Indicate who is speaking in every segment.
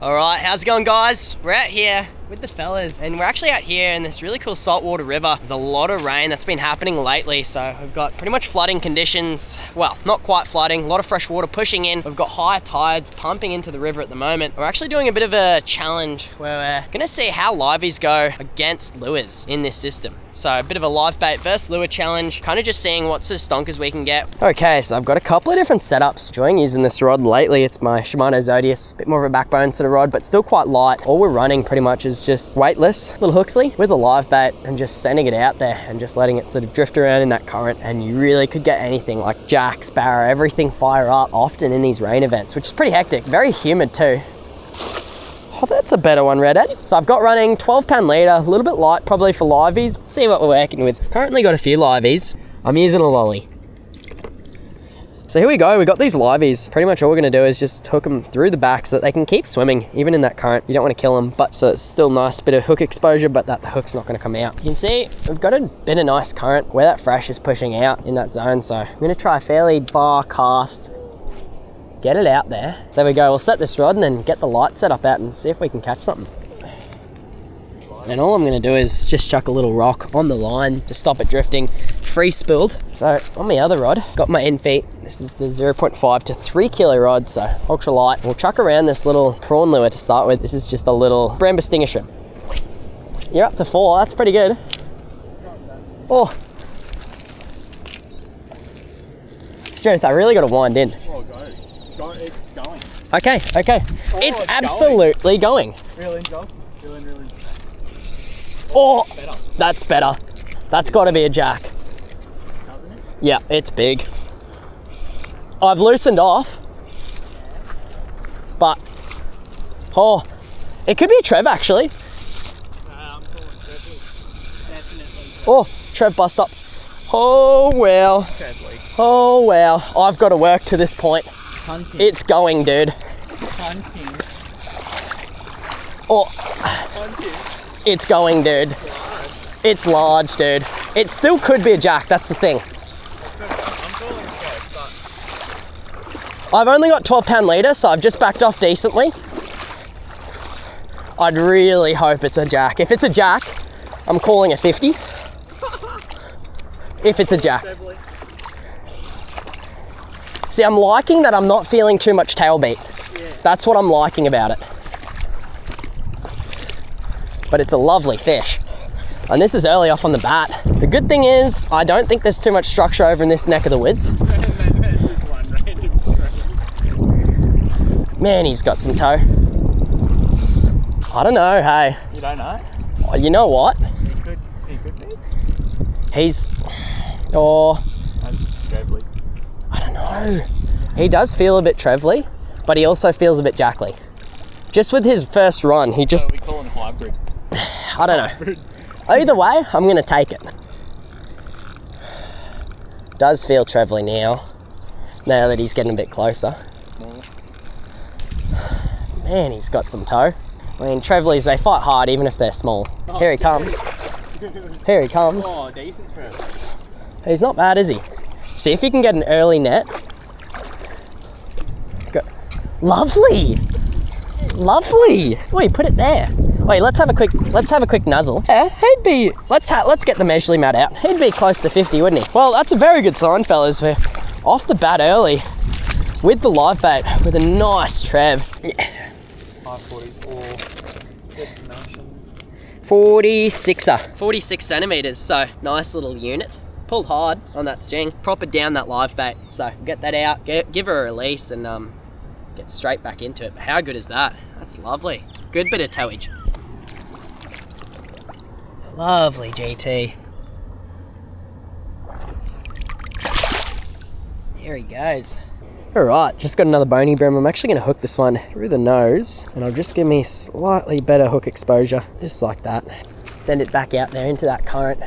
Speaker 1: All right, how's it going, guys? We're out here with the fellas, and we're actually out here in this really cool saltwater river. There's a lot of rain that's been happening lately, so we've got pretty much flooding conditions. Well, not quite flooding, a lot of fresh water pushing in. We've got high tides pumping into the river at the moment. We're actually doing a bit of a challenge where we're gonna see how liveys go against lures in this system. So a bit of a live bait versus lure challenge, kind of just seeing what sort of stonkers we can get. Okay, so I've got a couple of different setups. Enjoying using this rod lately. It's my Shimano Zodius, a bit more of a backbone sort of rod, but still quite light. All we're running pretty much is just weightless, little hooksley with a live bait and just sending it out there and just letting it sort of drift around in that current. And you really could get anything like jack, sparrow, everything fire up often in these rain events, which is pretty hectic. Very humid too. Oh, that's a better one, Redhead. So I've got running 12-pound leader, a little bit light probably for liveys. Let's see what we're working with. Currently got a few liveys. I'm using a lolly. So here we go, we got these liveys. Pretty much all we're gonna do is just hook them through the back so that they can keep swimming, even in that current. You don't wanna kill them, but so it's still nice bit of hook exposure, but that the hook's not gonna come out. You can see we've got a bit of nice current where that fresh is pushing out in that zone. So I'm gonna try a fairly far cast, get it out there. So there we go, we'll set this rod and then get the light set up out and see if we can catch something. And all I'm gonna do is just chuck a little rock on the line to stop it drifting, free spooled. So on my other rod, got my end feet. This is the 0.5 to 3 kilo rod, so ultra light. We'll chuck around this little prawn lure to start with. This is just a little Bramba stinger shrimp. You're up to 4, that's pretty good. Oh. Stuart, I really gotta wind in.
Speaker 2: It's going.
Speaker 1: Okay.
Speaker 2: Oh,
Speaker 1: it's absolutely going.
Speaker 2: Reel in, dog. Reel in.
Speaker 1: Oh, that's better. That's got to be a jack. Yeah, it's big. I've loosened off, but oh, it could be a Trev actually.
Speaker 2: I'm calling Definitely.
Speaker 1: Oh, Trev bust ups. Oh well. Oh well. I've got to work to this point.
Speaker 2: Hunting.
Speaker 1: It's going, dude.
Speaker 2: Hunting.
Speaker 1: Oh,
Speaker 2: Hunting.
Speaker 1: it's going, dude. It's large, dude. It still could be a jack, that's the thing.
Speaker 2: I'm calling close,
Speaker 1: I've only got 12-pound leader, so I've just backed off decently. I'd really hope it's a jack. If it's a jack, I'm calling a 50. If it's a jack. See, I'm liking that I'm not feeling too much tail beat. Yeah. That's what I'm liking about it. But it's a lovely fish. And this is early off on the bat. The good thing is, I don't think there's too much structure over in this neck of the woods. Man, he's got some toe. I don't know, hey.
Speaker 2: You don't know?
Speaker 1: Oh, you know what?
Speaker 2: He could be.
Speaker 1: He's, oh.
Speaker 2: That's Trevly.
Speaker 1: I don't know. He does feel a bit Trevly, but he also feels a bit Jackly. Just with his first run, he just...
Speaker 2: So we call him hybrid.
Speaker 1: I don't know. Either way, I'm gonna take it. Does feel Trevly now that he's getting a bit closer. Man, he's got some toe. I mean, Trevlies, they fight hard even if they're small. Oh, here he comes. Here he comes.
Speaker 2: Oh, decent Trev.
Speaker 1: He's not bad, is he? See if you can get an early net. Go. Lovely. Lovely. Wait, put it there. Wait, let's have a quick nuzzle. Yeah, he'd be, let's get the measurely mat out. He'd be close to 50, wouldn't he? Well, that's a very good sign, fellas. We're off the bat early with the live bait with a nice Trev. 46er. 46 centimeters, so nice little unit. Pulled hard on that string, proper down that live bait. So get that out, give her a release and get straight back into it. But how good is that? That's lovely. Good bit of towage. Lovely GT. Here he goes. All right, just got another bony brim. I'm actually gonna hook this one through the nose and I'll just give me slightly better hook exposure, just like that. Send it back out there into that current.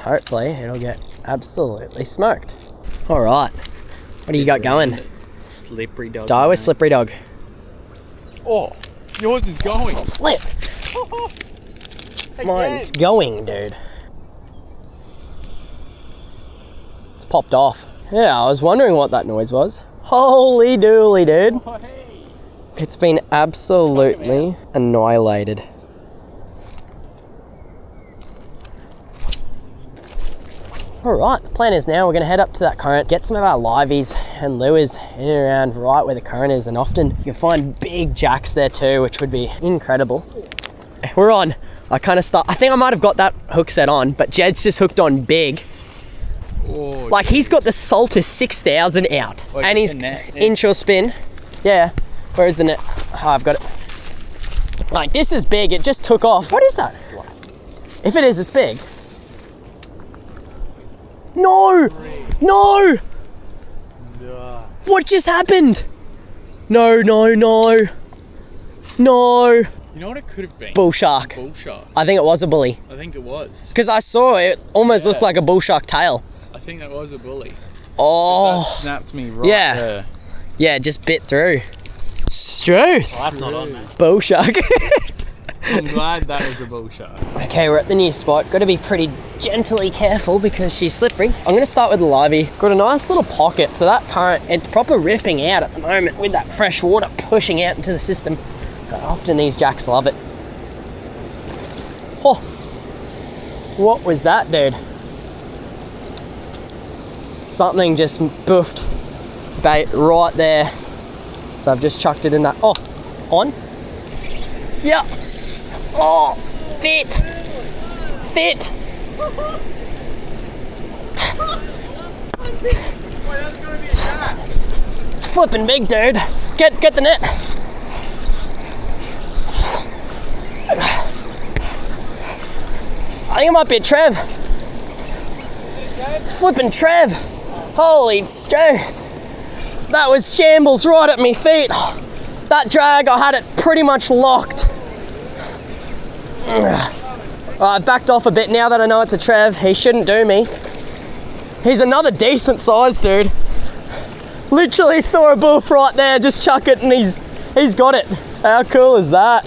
Speaker 1: Hopefully it'll get absolutely smoked. All right, what do you got going?
Speaker 2: Slippery dog.
Speaker 1: Die with slippery dog.
Speaker 2: Oh, yours is going.
Speaker 1: Flip. Mine's going, dude. It's popped off. Yeah, I was wondering what that noise was. Holy dooly, dude.
Speaker 2: Oh, hey.
Speaker 1: It's been absolutely annihilated. Alright, the plan is now we're going to head up to that current, get some of our liveys and lures in and around right where the current is, and often you can find big jacks there too, which would be incredible. We're on. I think I might have got that hook set on, but Jed's just hooked on big.
Speaker 2: Oh,
Speaker 1: like he's got the Saltus 6000 out, and he's inshore spin. Yeah, where is the net? Oh, I've got it. Like this is big, it just took off. What is that? If it is, it's big. No! No! What just happened? No, no, no. No.
Speaker 2: You know what it could have been?
Speaker 1: Bull shark.
Speaker 2: Bull shark.
Speaker 1: I think it was a bully.
Speaker 2: I think it was.
Speaker 1: Because I saw it almost looked like a bull shark tail.
Speaker 2: I think that was a bully.
Speaker 1: Oh.
Speaker 2: That snapped me right there.
Speaker 1: Yeah, just bit through. Strength.
Speaker 2: Oh, that's not on there.
Speaker 1: Bull shark.
Speaker 2: I'm glad that was a bull shark.
Speaker 1: Okay, we're at the new spot. Got to be pretty gently careful because she's slippery. I'm going to start with the livey. Got a nice little pocket, so that current, it's proper ripping out at the moment with that fresh water pushing out into the system. But often these jacks love it. Oh, what was that, dude? Something just boofed bait right there. So I've just chucked it in that. Oh, on. Yeah. Oh, fit. Fit. It's flipping big, dude. Get the net. I think it might be a Trev. Flipping Trev. Holy strength. That was shambles right at me feet. That drag, I had it pretty much locked. I backed off a bit now that I know it's a Trev. He shouldn't do me. He's another decent size, dude. Literally saw a boof right there, just chuck it and he's got it. How cool is that?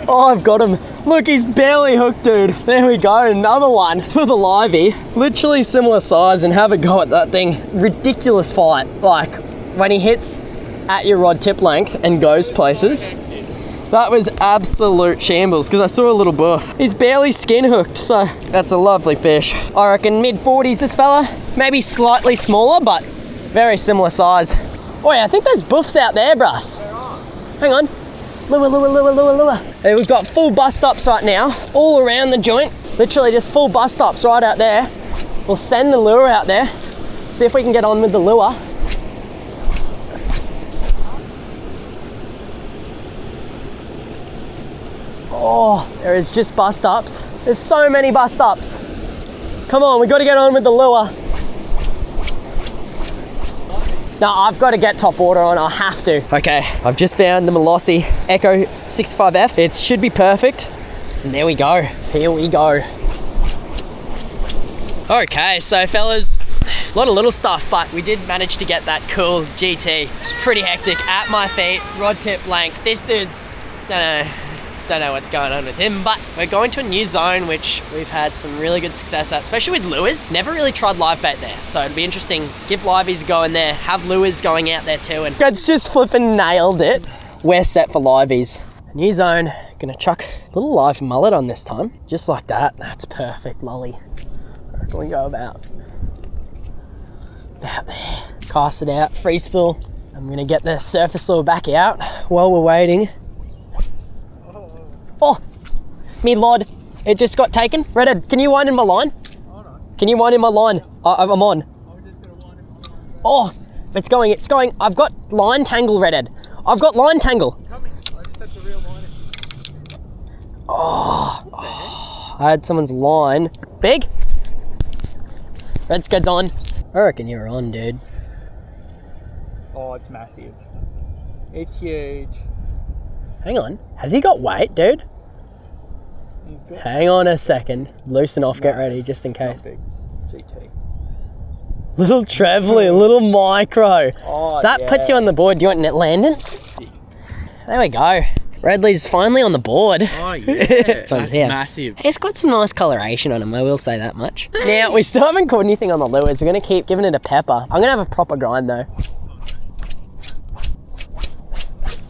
Speaker 1: Oh, I've got him. Look, he's barely hooked, dude. There we go, another one for the livey. Literally similar size, and have a go at that thing. Ridiculous fight. Like, when he hits at your rod tip length and goes places. That was absolute shambles, because I saw a little buff. He's barely skin hooked, so that's a lovely fish. I reckon mid-40s this fella. Maybe slightly smaller, but very similar size. Oh yeah, I think there's buffs out there, bruss. Hang on. Lure, lure, lure, lure, lure. Hey, we've got full bust ups right now, all around the joint. Literally just full bust ups right out there. We'll send the lure out there, see if we can get on with the lure. Oh, there is just bust ups. There's so many bust ups. Come on, we've got to get on with the lure. No, I've got to get top water on, I have to. Okay, I've just found the Molossi Echo 65F. It should be perfect. And there we go, here we go. Okay, so fellas, a lot of little stuff, but we did manage to get that cool GT. It's pretty hectic at my feet, rod tip length. This dude's, don't know what's going on with him, but we're going to a new zone which we've had some really good success at, especially with lures. Never really tried live bait there, so it'd be interesting. Give liveys a go in there, have lures going out there too, and God's just flipping nailed it. We're set for liveys. New zone, gonna chuck a little live mullet on this time, just like that. That's perfect, lolly. I reckon we go about there. Cast it out, free spool. I'm gonna get the surface lure back out while we're waiting. Oh, me lord, it just got taken. Redhead, can you wind in my line? Can you wind in my line? I'm on. Oh, it's going. I've got line tangle, Redhead. I've got line tangle. Oh, I had someone's line. Big? Red Skid's on. I reckon you're on, dude.
Speaker 2: Oh, it's massive. It's huge.
Speaker 1: Hang on, has he got weight, dude?
Speaker 2: He's good.
Speaker 1: Hang on a second. Loosen off, get ready, just in case.
Speaker 2: GT.
Speaker 1: Little Trevally, little micro.
Speaker 2: Oh,
Speaker 1: that puts you on the board. Do you want net landants? There we go. Redley's finally on the board.
Speaker 2: Oh yeah,
Speaker 1: So,
Speaker 2: that's
Speaker 1: yeah.
Speaker 2: massive.
Speaker 1: He's got some nice coloration on him, I will say that much. Now, we still haven't caught anything on the lures. We're gonna keep giving it a pepper. I'm gonna have a proper grind though.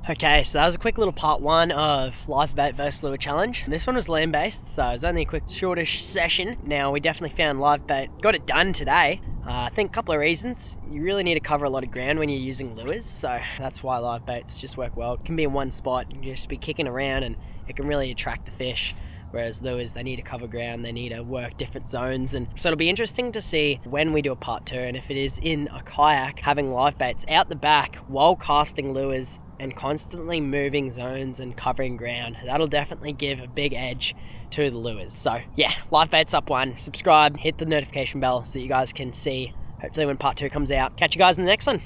Speaker 1: Okay, so that was a quick little part one of LIVEBAIT versus lure challenge. This one was land based, so it was only a quick shortish session. Now, we definitely found LIVEBAIT got it done today. I think a couple of reasons. You really need to cover a lot of ground when you're using lures, so that's why LIVEBAITs just work well. It can be in one spot, you can just be kicking around and it can really attract the fish. Whereas lures, they need to cover ground, they need to work different zones. And so it'll be interesting to see when we do a part two, and if it is in a kayak, having LIVEBAITs out the back while casting lures and constantly moving zones and covering ground. That'll definitely give a big edge to the lures. So yeah, LIVEBAIT's up one. Subscribe, hit the notification bell so you guys can see hopefully when part two comes out. Catch you guys in the next one.